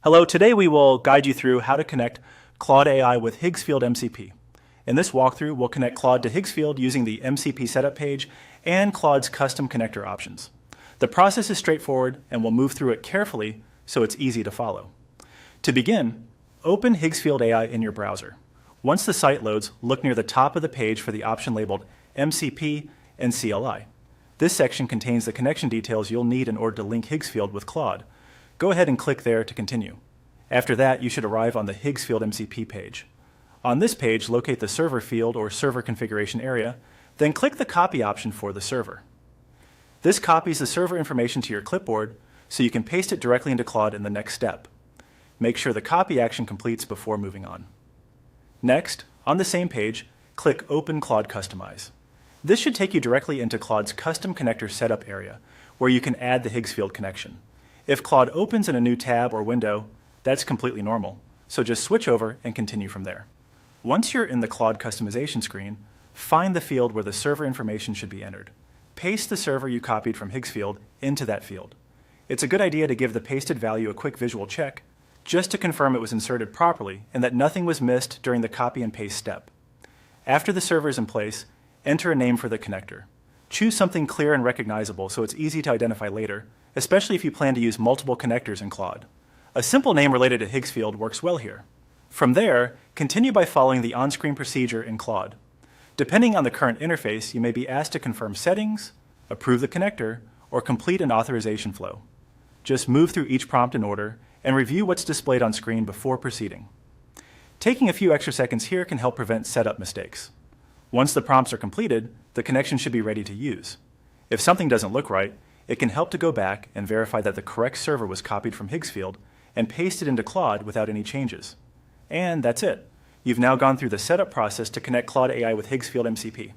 Hello, today we will guide you through how to connect Claude AI with Higgsfield MCP. In this walkthrough, we'll connect Claude to Higgsfield using the MCP setup page and Claude's custom connector options. The process is straightforward and we'll move through it carefully so it's easy to follow. To begin, open Higgsfield AI in your browser. Once the site loads, look near the top of the page for the option labeled MCP and CLI. This section contains the connection details you'll need in order to link Higgsfield with Claude. Go ahead and click there to continue. After that, you should arrive on the Higgsfield MCP page. On this page, locate the server field or server configuration area, then click the copy option for the server. This copies the server information to your clipboard so you can paste it directly into Claude in the next step. Make sure the copy action completes before moving on. Next, on the same page, click Open Claude Customize. This should take you directly into Claude's custom connector setup area, where you can add the Higgsfield connection. If Claude opens in a new tab or window, that's completely normal, so just switch over and continue from there. Once you're in the Claude customization screen, find the field where the server information should be entered. Paste the server you copied from Higgsfield into that field. It's a good idea to give the pasted value a quick visual check, just to confirm it was inserted properly and that nothing was missed during the copy and paste step. After the server is in place, enter a name for the connector. Choose something clear and recognizable so it's easy to identify later, especially if you plan to use multiple connectors in Claude. A simple name related to Higgsfield works well here. From there, continue by following the on-screen procedure in Claude. Depending on the current interface, you may be asked to confirm settings, approve the connector, or complete an authorization flow. Just move through each prompt in order and review what's displayed on screen before proceeding. Taking a few extra seconds here can help prevent setup mistakes. Once the prompts are completed, the connection should be ready to use. If something doesn't look right, it can help to go back and verify that the correct server was copied from Higgsfield and pasted into Claude without any changes. And that's it. You've now gone through the setup process to connect Claude AI with Higgsfield MCP.